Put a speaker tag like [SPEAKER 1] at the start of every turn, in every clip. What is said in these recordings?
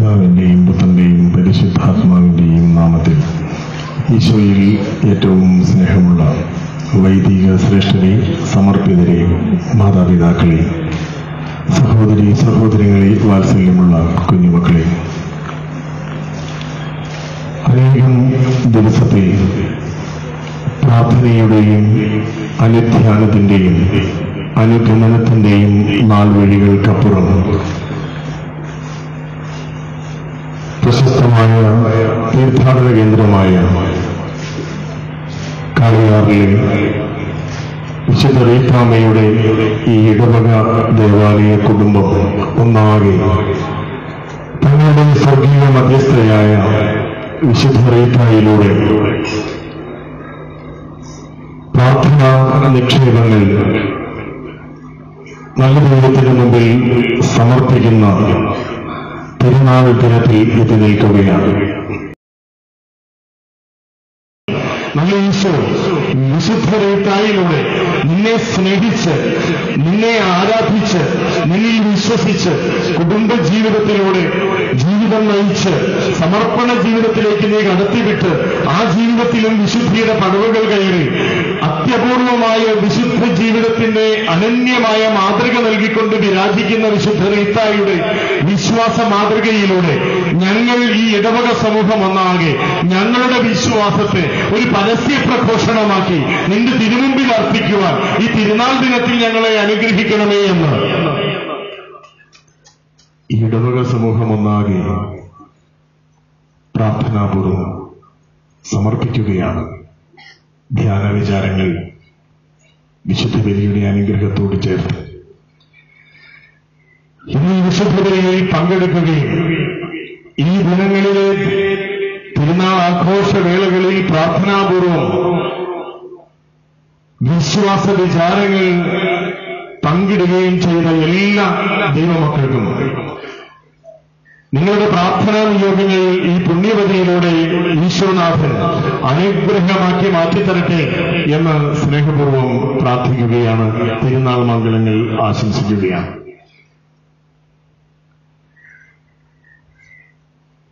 [SPEAKER 1] പിതാവിന്റെയും പുത്രന്റെയും പരിശുദ്ധാത്മാവിന്റെയും നാമത്തിൽ ഈശോയിൽ ഏറ്റവും സ്നേഹമുള്ള വൈദിക ശ്രേഷ്ഠരെ, സമർപ്പിതരെ, മാതാപിതാക്കളെ, സഹോദരി സഹോദരങ്ങളെ, വാത്സല്യമുള്ള കുഞ്ഞുമക്കളെ, അനേകം ദിവസത്തെ പ്രാർത്ഥനയുടെയും അനുധ്യാനത്തിന്റെയും അനുഗമനത്തിന്റെയും നാൾ വഴികൾക്കപ്പുറം പ്രശസ്തമായ തീർത്ഥാടന കേന്ദ്രമായ കാളിയാറിലെ വിശുദ്ധ റീത്താമ്മയുടെ ഈ ഇടവക ദേവാലയ കുടുംബം ഒന്നാകെ തങ്ങളുടെ സ്വർഗീയ മധ്യസ്ഥയായ വിശുദ്ധ റീത്തായിലൂടെ പ്രാർത്ഥനാ നിക്ഷേപങ്ങൾ നല്ല ദൈവത്തിന് മുമ്പിൽ സമർപ്പിക്കുന്ന തിരുനാൾ ദിനത്തിൽ എത്തി നിൽക്കുകയാണ്. നല്ല ഈശോ വിശുദ്ധ റീത്തായിലൂടെ നിന്നെ സ്നേഹിച്ച്, നിന്നെ ആരാധിച്ച്, നിന്നിൽ വിശ്വസിച്ച്, കുടുംബ ജീവിതത്തിലൂടെ ജീവിതം നയിച്ച് സമർപ്പണ ജീവിതത്തിലേക്ക് നീ കടത്തിവിട്ട് ആ ജീവിതത്തിലും വിശുദ്ധിയുടെ പടവുകൾ കയറി അത്യപൂർവമായ വിശുദ്ധ ജീവിതത്തിന്റെ അനന്യമായ മാതൃക നൽകിക്കൊണ്ട് വിരാജിക്കുന്ന വിശുദ്ധ റീത്തായുടെ വിശ്വാസ മാതൃകയിലൂടെ ഞങ്ങൾ ഈ ഇടവക സമൂഹം ഒന്നാകെ ഞങ്ങളുടെ വിശ്വാസത്തെ ഒരു പരസ്യ പ്രഘോഷണമാക്കി നിന്റെ തിരുമുമ്പിൽ അർപ്പിക്കുവാൻ ഈ തിരുനാൾ ദിനത്തിൽ ഞങ്ങളെ അനുഗ്രഹിക്കണമേ എന്ന് ഈ ഇടവക സമൂഹം ഒന്നാകെ പ്രാർത്ഥനാപൂർവം സമർപ്പിക്കുകയാണ്. ധ്യാന വിചാരങ്ങൾ വിശുദ്ധ ബലിയുടെ അനുഗ്രഹത്തോട് ചേർത്ത് ഇന്ന് വിശുദ്ധ ബലിയിൽ പങ്കെടുക്കുകയും ഈ ദിനങ്ങളിലെ തിരുനാൾ ആഘോഷവേളകളിൽ പ്രാർത്ഥനാപൂർവം വിശ്വാസ വിചാരങ്ങൾ പങ്കിടുകയും ചെയ്ത എല്ലാ ദൈവമക്കൾക്കും നിങ്ങളുടെ പ്രാർത്ഥനാ നിയോഗങ്ങൾ ഈ പുണ്യവതിയിലൂടെ ഈശോനാഥൻ അനുഗ്രഹമാക്കി മാറ്റിത്തരട്ടെ എന്ന് സ്നേഹപൂർവ്വം പ്രാർത്ഥിക്കുകയാണ്. തിരുനാൾ മംഗളങ്ങൾ ആശംസിക്കുകയാണ്.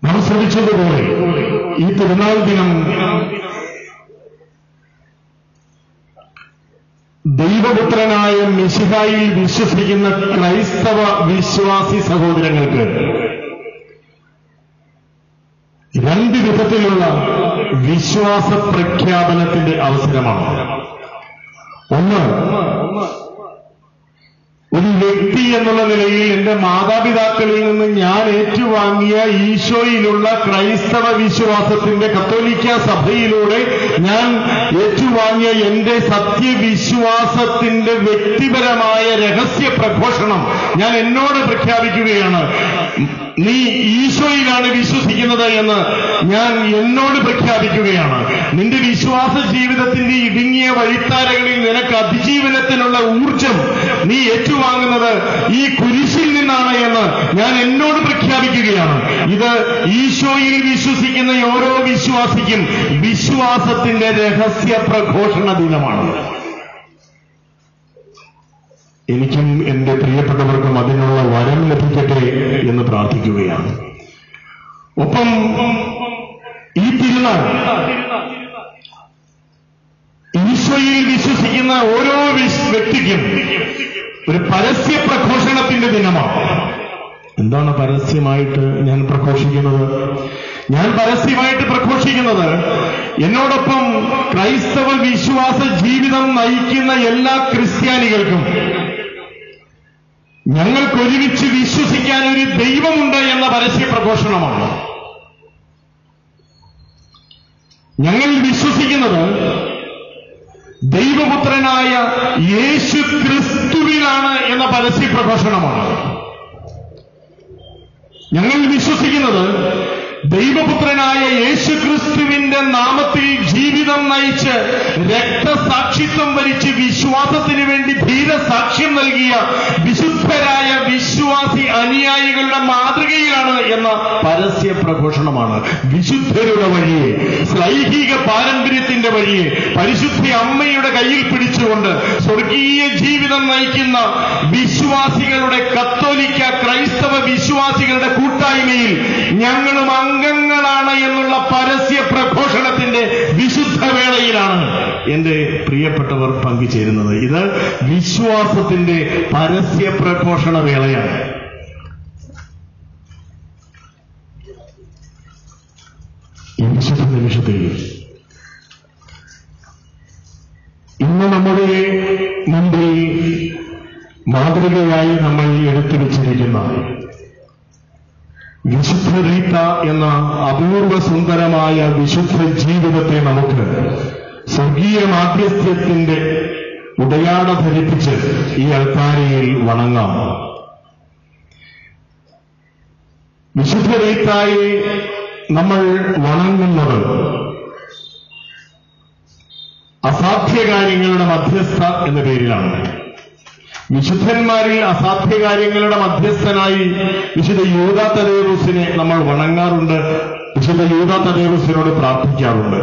[SPEAKER 1] നാം ശ്രമിച്ചതുപോലെ ഈ തിരുനാൾ ദിനം ദൈവപുത്രനായ മിശിഹായിൽ വിശ്വസിക്കുന്ന ക്രൈസ്തവ വിശ്വാസി സഹോദരങ്ങൾക്ക് രണ്ട് വിധത്തിലുള്ള വിശ്വാസ പ്രഖ്യാപനത്തിന്റെ അവസരമാണ്. ഒന്ന്, ഒരു വ്യക്തി എന്നുള്ള നിലയിൽ എന്റെ മാതാപിതാക്കളിൽ നിന്ന് ഞാൻ ഏറ്റുവാങ്ങിയ ഈശോയിലുള്ള ക്രൈസ്തവ വിശ്വാസത്തിന്റെ കത്തോലിക്ക സഭയിലൂടെ ഞാൻ ഏറ്റുവാങ്ങിയ എന്റെ സത്യവിശ്വാസത്തിന്റെ വ്യക്തിപരമായ രഹസ്യ പ്രഘോഷണം ഞാൻ എന്നോട് പ്രഖ്യാപിക്കുകയാണ്. നീ ഈശോയിലാണ് വിശ്വസിക്കുന്നത് എന്ന് ഞാൻ എന്നോട് പ്രഖ്യാപിക്കുകയാണ്. നിന്റെ വിശ്വാസ ജീവിതത്തിന്റെ ഇടുങ്ങിയ വഴിത്താരകളിൽ നിനക്ക് അതിജീവനത്തിനുള്ള ഊർജം നീ ഏറ്റുവാങ്ങുന്നത് ഈ കുരിശിൽ നിന്നാണ് എന്ന് ഞാൻ എന്നോട് പ്രഖ്യാപിക്കുകയാണ്. ഇത് ഈശോയിൽ വിശ്വസിക്കുന്ന ഓരോ വിശ്വാസിക്കും വിശ്വാസത്തിന്റെ രഹസ്യ പ്രഘോഷണ ദിനമാണ്. എനിക്കും എന്റെ പ്രിയപ്പെട്ടവർക്കും അതിനുള്ള വരം ലഭിക്കട്ടെ എന്ന് പ്രാർത്ഥിക്കുകയാണ്. ഒപ്പം ഈ തിരുനാൾ ഈശോയിൽ വിശ്വസിക്കുന്ന ഓരോ വ്യക്തിക്കും ഒരു പരസ്യ പ്രഘോഷണത്തിന്റെ ദിനമാണ്. എന്താണ് പരസ്യമായിട്ട് ഞാൻ പ്രഘോഷിക്കുന്നത്? ഞാൻ പരസ്യമായിട്ട് പ്രഘോഷിക്കുന്നത് എന്നോടൊപ്പം ക്രൈസ്തവ വിശ്വാസ ജീവിതം നയിക്കുന്ന എല്ലാ ക്രിസ്ത്യാനികൾക്കും ഞങ്ങൾക്കൊരുമിച്ച് വിശ്വസിക്കാൻ ഒരു ദൈവമുണ്ട് എന്ന പരസ്യ പ്രഘോഷണമാണ്. ഞങ്ങൾ വിശ്വസിക്കുന്നത് ദൈവപുത്രനായ യേശു ക്രിസ്തുവിലാണ് എന്ന പരസ്യ പ്രഘോഷണമാണ്. ഞങ്ങൾ വിശ്വസിക്കുന്നത് ദൈവപുത്രനായ യേശു ക്രിസ്തുവിന്റെ നാമത്തിൽ ജീവിതം നയിച്ച് രക്തസാക്ഷിത്വം വരിച്ച് വിശ്വാസത്തിന് വേണ്ടി ധീരസാക്ഷ്യം നൽകിയ വിശുദ്ധരായ വിശ്വാസി അനുയായികളുടെ മാതൃകയിലാണ് എന്ന പരസ്യ പ്രഘോഷണമാണ്. വിശുദ്ധരുടെ വഴിയെ, ശ്ലൈഹിക പാരമ്പര്യത്തിന്റെ വഴിയെ പരിശുദ്ധ അമ്മയുടെ കയ്യിൽ പിടിച്ചുകൊണ്ട് സ്വർഗീയ ജീവിതം നയിക്കുന്ന വിശ്വാസികളുടെ, കത്തോലിക്ക ക്രൈസ്തവ വിശ്വാസികളുടെ കൂട്ടായ്മയിൽ എന്റെ പ്രിയപ്പെട്ടവർ പങ്കുചേരുന്നത്. ഇത് വിശ്വാസത്തിന്റെ പരസ്യ പ്രഘോഷണ വേളയാണ്. ഈ വിശുദ്ധ നിമിഷത്തിൽ ഇന്ന് നമ്മുടെ മുമ്പിൽ മാതൃകയായി നമ്മൾ എടുത്തു വച്ചിരിക്കുന്ന വിശുദ്ധ റീത്ത എന്ന അപൂർവ സുന്ദരമായ വിശുദ്ധ ജീവിതത്തെ നമുക്ക് സ്വർഗീയ മാധ്യസ്ഥ്യത്തിന്റെ ഉടയാട ധരിപ്പിച്ച് ഈ അൾത്താരയിൽ വണങ്ങാം. വിശുദ്ധ റീത്തായെ നമ്മൾ വണങ്ങുന്നത് അസാധ്യകാര്യങ്ങളുടെ മധ്യസ്ഥ എന്ന പേരിലാണ്. വിശുദ്ധന്മാരിൽ അസാധ്യകാര്യങ്ങളുടെ മധ്യസ്ഥനായി വിശുദ്ധ യൂദാ തദേവൂസിനെ നമ്മൾ വണങ്ങാറുണ്ട്, വിശുദ്ധ യൂദാ തദേവൂസിനോട് പ്രാർത്ഥിക്കാറുണ്ട്.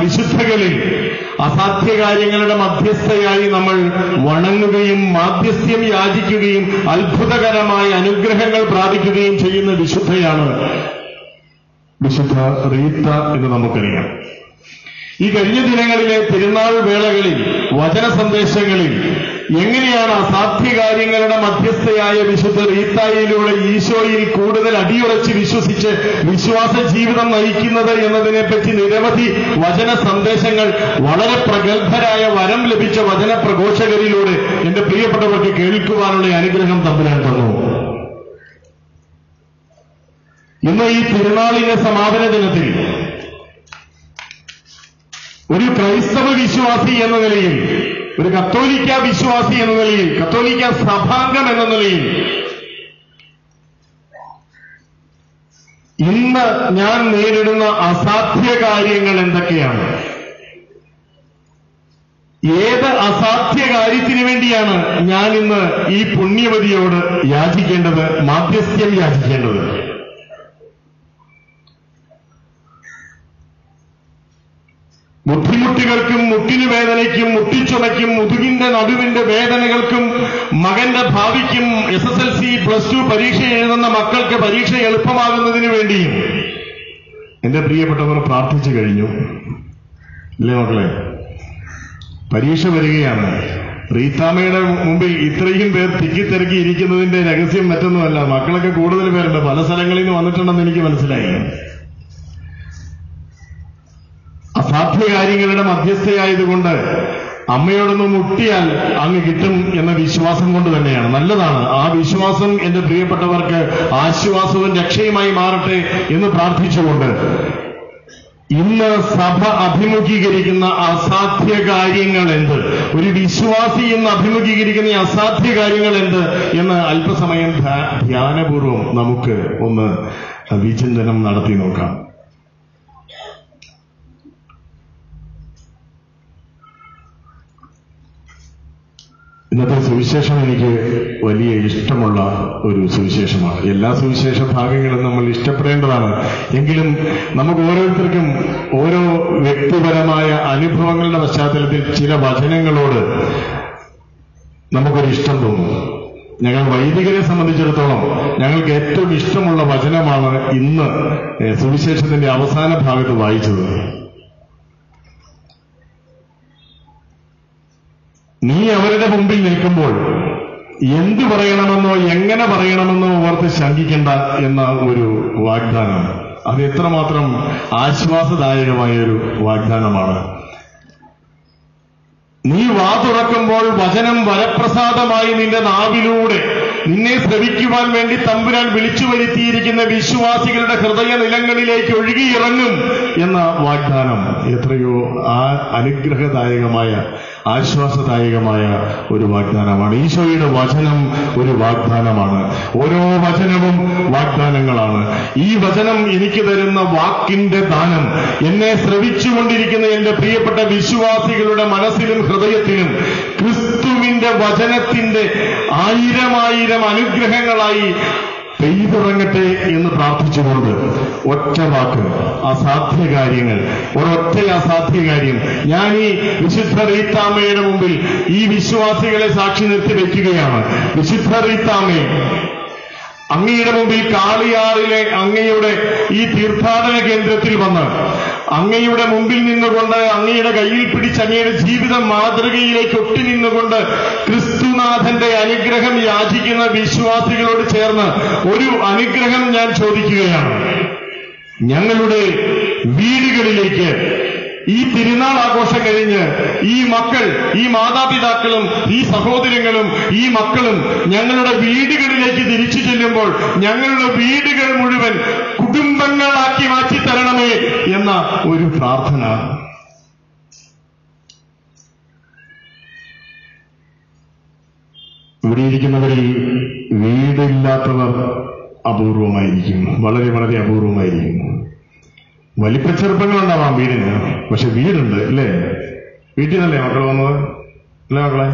[SPEAKER 1] വിശുദ്ധകളിൽ അസാധ്യകാര്യങ്ങളുടെ മധ്യസ്ഥയായി നമ്മൾ വണങ്ങുകയും മാധ്യസ്ഥ്യം യാചിക്കുകയും അത്ഭുതകരമായ അനുഗ്രഹങ്ങൾ പ്രാപിക്കുകയും ചെയ്യുന്ന വിശുദ്ധയാണ് വിശുദ്ധ റീത്ത എന്ന് നമുക്കറിയാം. ഈ കഴിഞ്ഞ ദിനങ്ങളിലെ പെരുന്നാൾ വേളകളിൽ വചന സന്ദേശങ്ങളിൽ എങ്ങനെയാണ് അസാധ്യകാര്യങ്ങളുടെ മധ്യസ്ഥയായ വിശുദ്ധ റീത്തായിലൂടെ ഈശോയിൽ കൂടുതൽ അടിയുറച്ച് വിശ്വസിച്ച് വിശ്വാസ ജീവിതം നയിക്കുന്നത് എന്നതിനെപ്പറ്റി നിരവധി വചന സന്ദേശങ്ങൾ വളരെ പ്രഗത്ഭരായ വരം ലഭിച്ച വചന പ്രഘോഷകരിലൂടെ എന്റെ പ്രിയപ്പെട്ടവർക്ക് കേൾക്കുവാനുള്ള അനുഗ്രഹം തമ്പുരാൻ തന്നു. ഇന്ന് ഈ പെരുന്നാളിന്റെ സമാപന ദിനത്തിൽ ഒരു ക്രൈസ്തവ വിശ്വാസി എന്ന നിലയിൽ, ഒരു കത്തോലിക്ക വിശ്വാസി എന്ന നിലയിൽ, കത്തോലിക്ക സഭാംഗം എന്ന നിലയിൽ ഇന്ന് ഞാൻ നേരിടുന്ന അസാധ്യ കാര്യങ്ങൾ എന്തൊക്കെയാണ്? ഏത് അസാധ്യ കാര്യത്തിന് വേണ്ടിയാണ് ഞാൻ ഇന്ന് ഈ പുണ്യവതിയോട് യാചിക്കേണ്ടത്, മാധ്യസ്ഥ്യം യാചിക്കേണ്ടത്? ബുദ്ധിമുട്ടുകൾക്കും മുട്ടിനു വേദനയ്ക്കും മുട്ടിച്ചുണയ്ക്കും മുതുകിന്റെ നടുവിന്റെ വേദനകൾക്കും മകന്റെ ഭാവിക്കും SSLC +2 പരീക്ഷ എഴുതുന്ന മക്കൾക്ക് പരീക്ഷ എളുപ്പമാകുന്നതിന് വേണ്ടിയും എന്റെ പ്രിയപ്പെട്ടവർ പ്രാർത്ഥിച്ചു കഴിഞ്ഞു. ഇല്ലേ മക്കളെ? പരീക്ഷ വരികയാണ്. റീത്താമ്മയുടെ മുമ്പിൽ ഇത്രയും പേർ തിക്കിത്തിരക്കി ഇരിക്കുന്നതിന്റെ രഹസ്യം മറ്റൊന്നുമല്ല. മക്കളൊക്കെ കൂടുതൽ പേരുണ്ട്, പല സ്ഥലങ്ങളിൽ നിന്ന് വന്നിട്ടുണ്ടെന്ന് എനിക്ക് മനസ്സിലായി. അസാധ്യ കാര്യങ്ങളുടെ മധ്യസ്ഥയായതുകൊണ്ട് അമ്മയോടൊന്ന് മുട്ടിയാൽ അങ്ങ് കിട്ടും എന്ന വിശ്വാസം കൊണ്ട് തന്നെയാണ്. നല്ലതാണ്. ആ വിശ്വാസം എന്റെ പ്രിയപ്പെട്ടവർക്ക് ആശ്വാസവും രക്ഷയുമായി മാറട്ടെ എന്ന് പ്രാർത്ഥിച്ചുകൊണ്ട് ഇന്ന് സഭ അഭിമുഖീകരിക്കുന്ന അസാധ്യ കാര്യങ്ങൾ എന്ത്, ഒരു വിശ്വാസി ഇന്ന് അഭിമുഖീകരിക്കുന്ന ഈ അസാധ്യ കാര്യങ്ങൾ എന്ത് എന്ന് അല്പസമയം ധ്യാനപൂർവം നമുക്ക് ഒന്ന് വിചിന്തനം നടത്തി നോക്കാം. ഇന്നത്തെ സുവിശേഷം എനിക്ക് വലിയ ഇഷ്ടമുള്ള ഒരു സുവിശേഷമാണ്. എല്ലാ സുവിശേഷ ഭാഗങ്ങളും നമ്മൾ ഇഷ്ടപ്പെടേണ്ടതാണ്. എങ്കിലും നമുക്ക് ഓരോരുത്തർക്കും ഓരോ വ്യക്തിപരമായ അനുഭവങ്ങളുടെ പശ്ചാത്തലത്തിൽ ചില വചനങ്ങളോട് നമുക്കൊരു ഇഷ്ടം തോന്നും. ഞങ്ങൾ വൈദികരെ സംബന്ധിച്ചിടത്തോളം ഞങ്ങൾക്ക് ഏറ്റവും ഇഷ്ടമുള്ള വചനമാണ് ഇന്ന് സുവിശേഷത്തിന്റെ അവസാന ഭാഗത്ത് വായിച്ചത്. നീ അവരുടെ മുമ്പിൽ നിൽക്കുമ്പോൾ എന്തു പറയണമെന്നോ എങ്ങനെ പറയണമെന്നോ ഓർത്ത് ശങ്കിക്കേണ്ട എന്ന ഒരു വാഗ്ദാനം, അത് എത്രമാത്രം ആശ്വാസദായകമായ ഒരു വാഗ്ദാനമാണ്. നീ വാ തുറക്കുമ്പോൾ വചനം വരപ്രസാദമായി നിന്റെ നാവിലൂടെ നിന്നെ ശ്രവിക്കുവാൻ വേണ്ടി തമ്പുരാൻ വിളിച്ചു വരുത്തിയിരിക്കുന്ന വിശ്വാസികളുടെ ഹൃദയ നിലങ്ങളിലേക്ക് ഒഴുകിയിറങ്ങും എന്ന വാഗ്ദാനം എത്രയോ അനുഗ്രഹദായകമായ ആശ്വാസദായകമായ ഒരു വാഗ്ദാനമാണ്. ഈശോയുടെ വചനം ഒരു വാഗ്ദാനമാണ്. ഓരോ വചനവും വാഗ്ദാനങ്ങളാണ്. ഈ വചനം എനിക്ക് തരുന്ന വാക്കിന്റെ ദാനം എന്നെ ശ്രവിച്ചുകൊണ്ടിരിക്കുന്ന എന്റെ പ്രിയപ്പെട്ട വിശ്വാസികളുടെ മനസ്സിലും ഹൃദയത്തിലും ക്രിസ്തുവിന്റെ വചനത്തിന്റെ ആയിരം അനുഗ്രഹങ്ങളായി പെയ്തിറങ്ങട്ടെ എന്ന് പ്രാർത്ഥിച്ചുകൊണ്ട് ഒറ്റ വാക്ക് അസാധ്യ കാര്യങ്ങൾ, ഒരൊറ്റ അസാധ്യ കാര്യം ഞാൻ ഈ വിശുദ്ധ റീത്താമ്മയുടെ മുമ്പിൽ ഈ വിശ്വാസികളെ സാക്ഷി നിർത്തി വയ്ക്കുകയാണ്. വിശുദ്ധ റീത്താമ്മേ, അങ്ങയുടെ മുമ്പിൽ കാളിയാറിലെ അങ്ങയുടെ ഈ തീർത്ഥാടന കേന്ദ്രത്തിൽ വന്ന് അങ്ങയുടെ മുമ്പിൽ നിന്നുകൊണ്ട് അങ്ങയുടെ കയ്യിൽ പിടിച്ച് അങ്ങയുടെ ജീവിത മാതൃകയിലേക്ക് ഒട്ടി നിന്നുകൊണ്ട് ക്രിസ്തുനാഥന്റെ അനുഗ്രഹം യാചിക്കുന്ന വിശ്വാസികളോട് ചേർന്ന് ഒരു അനുഗ്രഹം ഞാൻ ചോദിക്കുകയാണ്. ഞങ്ങളുടെ വീടുകളിലേക്ക് ഈ തിരുനാൾ ആഘോഷം കഴിഞ്ഞ് ഈ മക്കൾ, ഈ മാതാപിതാക്കളും ഈ സഹോദരങ്ങളും ഈ മക്കളും ഞങ്ങളുടെ വീടുകളിലേക്ക് തിരിച്ചു ചെല്ലുമ്പോൾ ഞങ്ങളുടെ വീടുകൾ മുഴുവൻ കുടുംബങ്ങളാക്കി മാറ്റി തരണമേ എന്ന ഒരു പ്രാർത്ഥന. ഇവിടെ ഇരിക്കുന്നവരിൽ വീടില്ലാത്തവർ അപൂർവമായിരിക്കും, വളരെ വളരെ അപൂർവമായിരിക്കും. വലിപ്പച്ചെറുപ്പങ്ങളുണ്ടാവാം വീടിന്, പക്ഷെ വീടുണ്ട് അല്ലേ? വീട്ടിൽ നിന്നല്ലേ മക്കൾ വന്നത്? അല്ലേ മക്കളെ?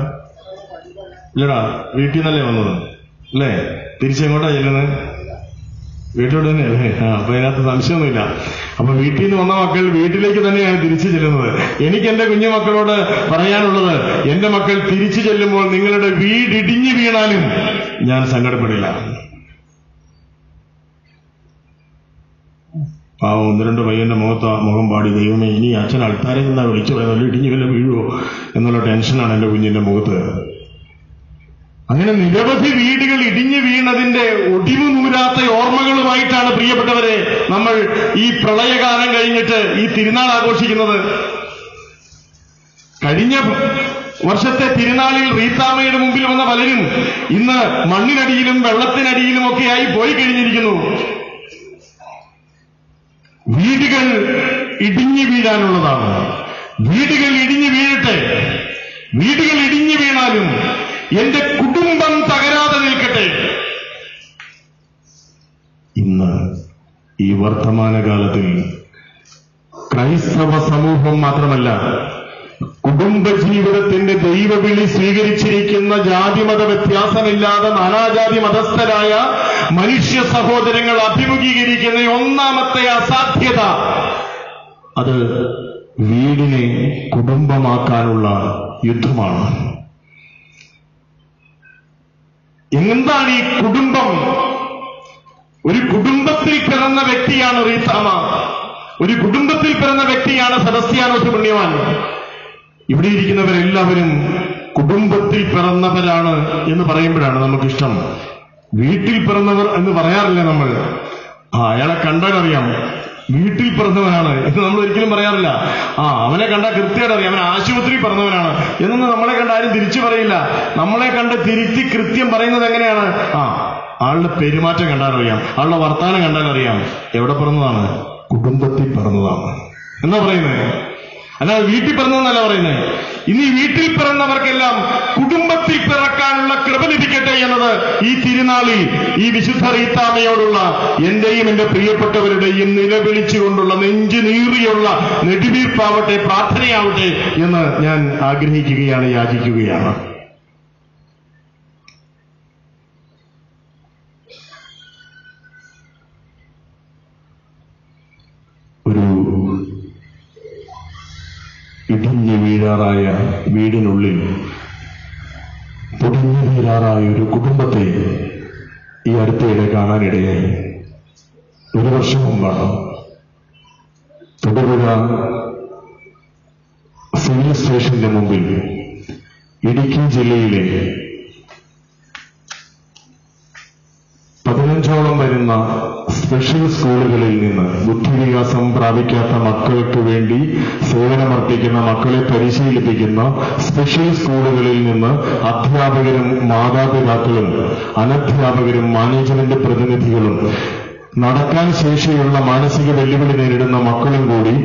[SPEAKER 1] ഇല്ലടാ, വീട്ടിൽ നിന്നല്ലേ വന്നത് അല്ലേ? തിരിച്ചെങ്ങോട്ടാ ചെല്ലുന്നത്? വീട്ടിലോട്ട് തന്നെയല്ലേ? അപ്പൊ അതിനകത്ത് സംശയമൊന്നുമില്ല. അപ്പൊ വീട്ടിൽ നിന്ന് വന്ന മക്കൾ വീട്ടിലേക്ക് തന്നെയാണ് തിരിച്ചു ചെല്ലുന്നത്. എനിക്ക് എന്റെ കുഞ്ഞുമക്കളോട് പറയാനുള്ളത്, എന്റെ മക്കൾ തിരിച്ചു ചെല്ലുമ്പോൾ നിങ്ങളുടെ വീടിടിഞ്ഞു വീണാലും ഞാൻ സങ്കടപ്പെടില്ല. ആ 1-2 പയ്യന്റെ മുഖം പാടി, ദൈവമേ ഇനി അച്ഛൻ അൾത്താരെ നിന്നാ വിളിച്ചു പറയുന്നത് ഇടിഞ്ഞു വല്ല വീഴുവോ എന്നുള്ള ടെൻഷനാണ് എന്റെ കുഞ്ഞിന്റെ മുഖത്ത്. അങ്ങനെ നിരവധി വീടുകൾ ഇടിഞ്ഞു വീണതിന്റെ ഒടിവ് നൂരാത്ത ഓർമ്മകളുമായിട്ടാണ് പ്രിയപ്പെട്ടവരെ നമ്മൾ ഈ പ്രളയകാലം കഴിഞ്ഞിട്ട് ഈ തിരുനാൾ ആഘോഷിക്കുന്നത്. കഴിഞ്ഞ വർഷത്തെ തിരുനാളിൽ റീത്താമ്മയുടെ മുമ്പിൽ വന്ന പലരും ഇന്ന് മണ്ണിനടിയിലും വെള്ളത്തിനടിയിലുമൊക്കെയായി പോയി കഴിഞ്ഞിരിക്കുന്നു. വീടുകൾ ഇടിഞ്ഞു വീഴാനുള്ളതാണ്. വീടുകൾ ഇടിഞ്ഞു വീഴട്ടെ. വീടുകൾ ഇടിഞ്ഞു വീണാലും എന്റെ കുടുംബം തകരാതെ നിൽക്കട്ടെ. ഇന്ന് ഈ വർത്തമാനകാലത്തിൽ ക്രൈസ്തവ സമൂഹം മാത്രമല്ല, കുടുംബജീവിതത്തിന്റെ ദൈവവിളി സ്വീകരിച്ചിരിക്കുന്ന ജാതിമത വ്യത്യാസമില്ലാതെ നാനാജാതി മതസ്ഥരായ മനുഷ്യ സഹോദരങ്ങൾ അഭിമുഖീകരിക്കുന്ന ഒന്നാമത്തെ അസാധ്യത, അത് വീടിനെ കുടുംബമാക്കാനുള്ള യുദ്ധമാണ്. എന്താണ് ഈ കുടുംബം? ഒരു കുടുംബത്തിൽ പിറന്ന വ്യക്തിയാണ് റീത്താമ്മ, ഒരു കുടുംബത്തിൽ പിറന്ന വ്യക്തിയാണ് സെബസ്ത്യാനോസ് പുണ്യവാൻ. ഇവിടെ ഇരിക്കുന്നവരെല്ലാവരും കുടുംബത്തിൽ പിറന്നവരാണ് എന്ന് പറയുമ്പോഴാണ് നമുക്കിഷ്ടം. വീട്ടിൽ പിറന്നവർ എന്ന് പറയാറില്ല നമ്മൾ. അയാളെ കണ്ടാൽ അറിയാം വീട്ടിൽ പിറന്നവനാണ് എന്ന് നമ്മൾ ഒരിക്കലും പറയാറില്ല. അവനെ കണ്ടാൽ കൃത്യമായിട്ട് അറിയാം അവൻ ആശുപത്രിയിൽ പിറന്നവനാണ് എന്നൊന്നും നമ്മളെ കണ്ട ആരും തിരിച്ചു പറയില്ല. നമ്മളെ കണ്ട് തിരുത്തി കൃത്യം പറയുന്നത് എങ്ങനെയാണ്? ആളുടെ പെരുമാറ്റം കണ്ടാലറിയാം, ആളുടെ വർത്താനം കണ്ടാലറിയാം എവിടെ പിറന്നതാണ്, കുടുംബത്തിൽ പിറന്നതാണ് എന്നാ പറയുന്നത്. അല്ലാതെ വീട്ടിൽ പിറന്നതെന്നല്ല പറയുന്നത്. ഇനി വീട്ടിൽ പിറന്നവർക്കെല്ലാം കുടുംബത്തിൽ പിറക്കാനുള്ള കൃപ ലഭിക്കട്ടെ എന്നത് ഈ തിരുനാളിൽ ഈ വിശുദ്ധ റീത്താമ്മയോടുള്ള എന്റെയും എന്റെ പ്രിയപ്പെട്ടവരുടെയും നിലവിളിച്ചുകൊണ്ടുള്ള നെഞ്ചു നീറിയുള്ള നെടുവീർപ്പാവട്ടെ, പ്രാർത്ഥനയാവട്ടെ എന്ന് ഞാൻ ആഗ്രഹിക്കുകയാണ്, യാചിക്കുകയാണ്. ഒരു ഇടിഞ്ഞു വീഴാറായ വീടിനുള്ളിൽ പൊടിഞ്ഞു വീഴാറായ ഒരു കുടുംബത്തെ ഈ അടുത്തയിടെ കാണാനിടയായി. 1 വർഷം മുമ്പാണ് തൊടുപുഴ സിവിൽ സ്റ്റേഷന്റെ മുമ്പിൽ ഇടുക്കി ജില്ലയിലെ 15ഓളം വരുന്ന സ്പെഷ്യൽ സ്കൂളുകളിൽ നിന്ന് ബുദ്ധിവികാസം പ്രാപിക്കാത്ത മക്കൾക്ക് വേണ്ടി സേവനമർപ്പിക്കുന്ന, മക്കളെ പരിശീലിപ്പിക്കുന്ന സ്പെഷ്യൽ സ്കൂളുകളിൽ നിന്ന് അധ്യാപകരും മാതാപിതാക്കളും അനധ്യാപകരും മാനേജ്മെന്റ് പ്രതിനിധികളും നടക്കാൻ ശേഷിയുള്ള മാനസിക വെല്ലുവിളി നേരിടുന്ന മക്കളും കൂടി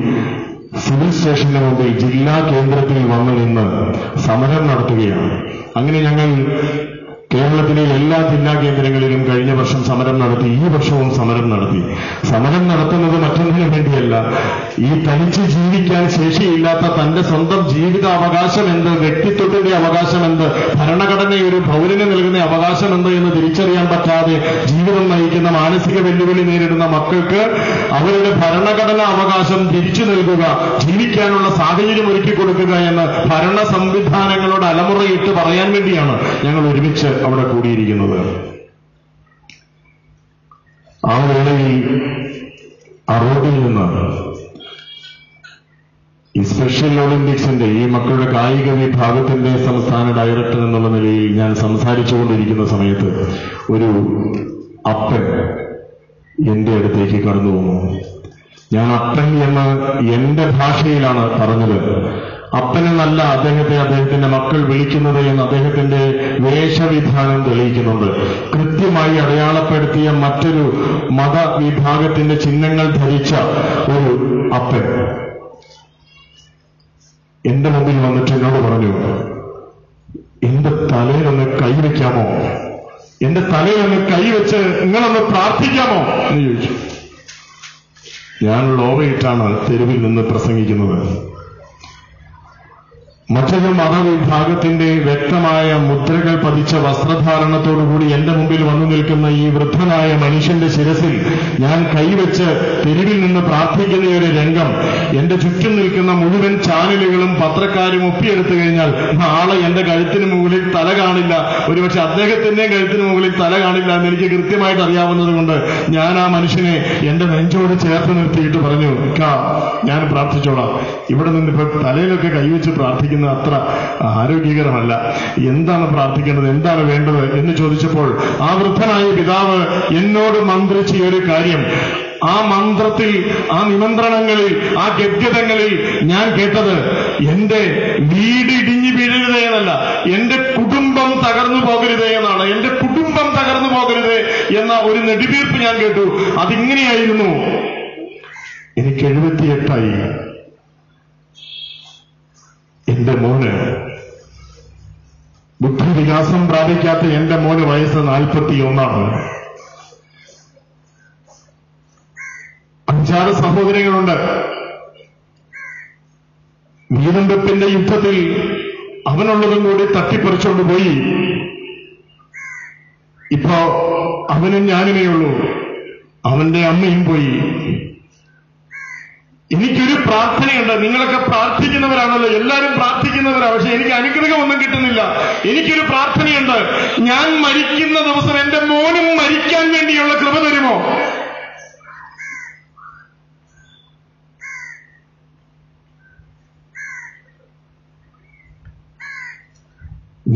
[SPEAKER 1] സിവിൽ സ്റ്റേഷന് മുമ്പിൽ ജില്ലാ കേന്ദ്രത്തിൽ വന്നു നിന്ന് സമരം നടത്തുകയാണ്. അങ്ങനെ ഞങ്ങൾ കേരളത്തിലെ എല്ലാ ജില്ലാ കേന്ദ്രങ്ങളിലും കഴിഞ്ഞ വർഷം സമരം നടത്തി, ഈ വർഷവും സമരം നടത്തി. സമരം നടത്തുന്നത് മറ്റൊന്നിനു വേണ്ടിയല്ല, ഈ തനിച്ച് ജീവിക്കാൻ ശേഷിയില്ലാത്ത തന്റെ സ്വന്തം ജീവിത അവകാശം എന്ത്, വ്യക്തിത്വത്തിന്റെ അവകാശം എന്ത്, ഭരണഘടന ഒരു പൗരന് നൽകുന്ന അവകാശം എന്ത് എന്ന് തിരിച്ചറിയാൻ പറ്റാതെ ജീവിതം നയിക്കുന്ന, മാനസിക വെല്ലുവിളി നേരിടുന്ന മക്കൾക്ക് അവരുടെ ഭരണഘടനാ അവകാശം തിരിച്ചു നൽകുക, ജീവിക്കാനുള്ള സാഹചര്യം ഒരുക്കി കൊടുക്കുക എന്ന് ഭരണ സംവിധാനങ്ങളോട് അലമുറയിട്ട് പറയാൻ വേണ്ടിയാണ് ഞങ്ങൾ ഒരുമിച്ച് അവിടെ കൂടിയിരിക്കുന്നത്. ആ വേളയിൽ ആ റോഡിൽ നിന്ന് ഈ സ്പെഷ്യൽ ഒളിമ്പിക്സിന്റെ ഈ മക്കളുടെ കായിക വിഭാഗത്തിന്റെ സംസ്ഥാന ഡയറക്ടർ എന്നുള്ള നിലയിൽ ഞാൻ സംസാരിച്ചുകൊണ്ടിരിക്കുന്ന സമയത്ത് ഒരു അപ്പൻ എന്റെ അടുത്തേക്ക് കടന്നു വന്നു. ഞാൻ അപ്പൻ എന്ന് എന്റെ ഭാഷയിലാണ് പറഞ്ഞത്. അപ്പനെന്നല്ല അദ്ദേഹത്തിന്റെ മക്കൾ വിളിക്കുന്നത് എന്ന് അദ്ദേഹത്തിന്റെ വേഷവിധാനം തെളിയിക്കുന്നുണ്ട്. കൃത്യമായി അടയാളപ്പെടുത്തിയ മറ്റൊരു മതവിഭാഗത്തിന്റെ ചിഹ്നങ്ങൾ ധരിച്ച ഒരു അപ്പൻ എന്റെ മുമ്പിൽ വന്നിട്ട് എന്നോട് പറഞ്ഞു, എന്റെ തലയിലൊന്ന് കൈവയ്ക്കാമോ, എന്റെ തലയിലൊന്ന് കൈവച്ച് നിങ്ങളൊന്ന് പ്രാർത്ഥിക്കാമോ എന്ന് ചോദിച്ചു. ഞാൻ ലോവയിട്ടാണ് തെരുവിൽ നിന്ന് പ്രസംഗിക്കുന്നത്. മറ്റൊരു മതവിഭാഗത്തിന്റെ വ്യക്തമായ മുദ്രകൾ പതിച്ച വസ്ത്രധാരണത്തോടുകൂടി എന്റെ മുമ്പിൽ വന്നു നിൽക്കുന്ന ഈ വൃദ്ധനായ മനുഷ്യന്റെ ശിരസിൽ ഞാൻ കൈവച്ച് തെരുവിൽ നിന്ന് പ്രാർത്ഥിക്കുന്ന ഒരു രംഗം എന്റെ ചുറ്റും നിൽക്കുന്ന മുഴുവൻ ചാനലുകളും പത്രക്കാരും ഒപ്പിയെടുത്തു കഴിഞ്ഞാൽ നാളെ എന്റെ കഴുത്തിന് മുകളിൽ തല കാണില്ല, ഒരുപക്ഷെ അദ്ദേഹത്തിന്റെ കഴുത്തിന് മുകളിൽ തല കാണില്ല എന്ന് എനിക്ക് കൃത്യമായിട്ട് അറിയാവുന്നത് കൊണ്ട് ഞാൻ ആ മനുഷ്യനെ എന്റെ നെഞ്ചോട് ചേർത്ത് നിർത്തിയിട്ട് പറഞ്ഞു, ഞാൻ പ്രാർത്ഥിച്ചോളാം. ഇവിടെ നിന്നിപ്പോ തലയിലൊക്കെ കൈവച്ച് പ്രാർത്ഥിക്കുന്ന അത്ര ആരോഗ്യകരമല്ല. എന്താണ് പ്രാർത്ഥിക്കേണ്ടത്, എന്താണ് വേണ്ടത് എന്ന് ചോദിച്ചപ്പോൾ ആ വൃദ്ധനായ പിതാവ് എന്നോട് മന്ത്രിച്ച ഒരു കാര്യം, ആ മന്ത്രത്തിൽ, ആ നിമന്ത്രണങ്ങളിൽ, ആ ഗദ്യതങ്ങളിൽ ഞാൻ കേട്ടത് എന്റെ വീട് ഇടിഞ്ഞു വീഴരുതേ എന്നല്ല, എന്റെ കുടുംബം തകർന്നു പോകരുതേ എന്നാണ്. എന്റെ കുടുംബം തകർന്നു പോകരുതേ എന്ന ഒരു നെടുവീർപ്പ് ഞാൻ കേട്ടു. അതിങ്ങനെയായിരുന്നു. എനിക്ക് 78ആയി. എന്റെ മോന്, ബുദ്ധിവികാസം പ്രാപിക്കാത്ത എന്റെ മോന് വയസ്സ് 41. 5-6 സഹോദരങ്ങളുണ്ട്. വീതം വെപ്പിന്റെ യുദ്ധത്തിൽ അവനുള്ളതും കൂടി തട്ടിപ്പറിച്ചുകൊണ്ട് പോയി. ഇപ്പോ അവനും ഞാനുമേ ഉള്ളൂ. അവന്റെ അമ്മയും പോയി. എനിക്കൊരു പ്രാർത്ഥനയുണ്ട്. നിങ്ങളൊക്കെ പ്രാർത്ഥിക്കുന്നവരാണല്ലോ, എല്ലാവരും പ്രാർത്ഥിക്കുന്നവരാണ്. പക്ഷെ എനിക്ക് അനുഗ്രഹമൊന്നും കിട്ടുന്നില്ല. എനിക്കൊരു പ്രാർത്ഥനയുണ്ട്. ഞാൻ മരിക്കുന്ന ദിവസം എന്റെ മോനും മരിക്കാൻ വേണ്ടിയുള്ള കൃപ തരുമോ?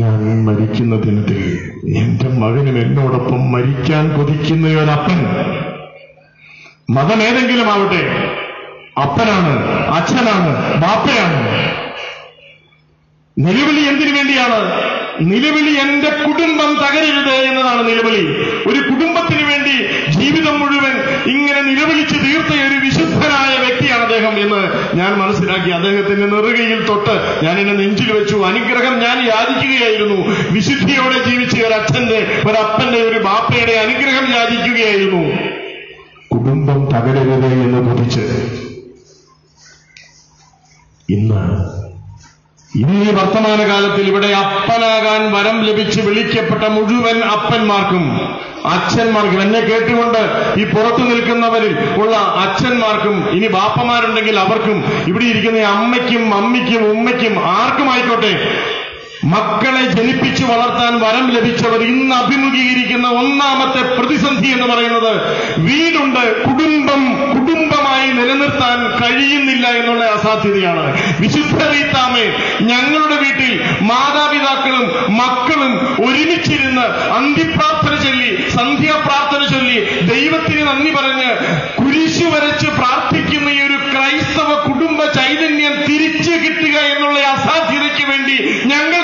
[SPEAKER 1] ഞാൻ മരിക്കുന്ന ദിനത്തിൽ എന്റെ മകനും എന്നോടൊപ്പം മരിക്കാൻ കൊതിക്കുന്ന ഒരപ്പൻ, മതമേതെങ്കിലും ആവട്ടെ, അപ്പനാണ്, അച്ഛനാണ്, ബാപ്പയാണ്. നിലവിളി എന്തിനു വേണ്ടിയാണ്? നിലവിളി എന്റെ കുടുംബം തകരരുത് എന്നതാണ് നിലവിളി. ഒരു കുടുംബത്തിന് വേണ്ടി ജീവിതം മുഴുവൻ ഇങ്ങനെ നിലവിളിച്ച് തീർത്ത ഒരു വിശുദ്ധനായ വ്യക്തിയാണ് അദ്ദേഹം എന്ന് ഞാൻ മനസ്സിലാക്കി. അദ്ദേഹത്തിന്റെ നെറുകയിൽ തൊട്ട് ഞാൻ എന്നെ നെഞ്ചിൽ വെച്ചു. അനുഗ്രഹം ഞാൻ യാചിക്കുകയായിരുന്നു. വിശുദ്ധിയോടെ ജീവിച്ച ഒരു അച്ഛന്റെ, ഒരു അപ്പന്റെ, ഒരു ബാപ്പയുടെ അനുഗ്രഹം യാചിക്കുകയായിരുന്നു. കുടുംബം തകരരുത് എന്ന് കൊതിച്ച് ഇന്ന് ഈ വർത്തമാനകാലത്തിൽ ഇവിടെ അപ്പനാകാൻ വരം ലഭിച്ച് വിളിക്കപ്പെട്ട മുഴുവൻ അപ്പന്മാർക്കും അച്ഛന്മാർക്കും, എന്നെ കേട്ടുകൊണ്ട് ഈ പുറത്തു നിൽക്കുന്നവരിൽ ഉള്ള അച്ഛന്മാർക്കും, ഇനി ബാപ്പമാരുണ്ടെങ്കിൽ അവർക്കും, ഇവിടെ ഇരിക്കുന്ന അമ്മയ്ക്കും അമ്മിക്കും ഉമ്മയ്ക്കും ആർക്കുമായിക്കോട്ടെ, മക്കളെ ജനിപ്പിച്ചു വളർത്താൻ വരം ലഭിച്ചവർ ഇന്ന് അഭിമുഖീകരിക്കുന്ന ഒന്നാമത്തെ പ്രതിസന്ധി എന്ന് പറയുന്നത് വീടുണ്ട്, കുടുംബമായി നിലനിർത്താൻ കഴിയുന്നില്ല എന്നുള്ള അസാധ്യതയാണ്. വിശുദ്ധ റീത്താമേ, ഞങ്ങളുടെ വീട്ടിൽ മാതാപിതാക്കളും മക്കളും ഒരുമിച്ചിരുന്ന് അന്തിപ്രാർത്ഥന ചൊല്ലി, സന്ധ്യാപ്രാർത്ഥന ചൊല്ലി, ദൈവത്തിന് നന്ദി പറഞ്ഞ് കുരിശു വരച്ച് പ്രാർത്ഥിക്കുന്ന ഈ ഒരു ക്രൈസ്തവ കുടുംബ ചൈതന്യം തിരിച്ചു കിട്ടുക എന്നുള്ള അസാധ്യതയ്ക്ക് വേണ്ടി ഞങ്ങൾ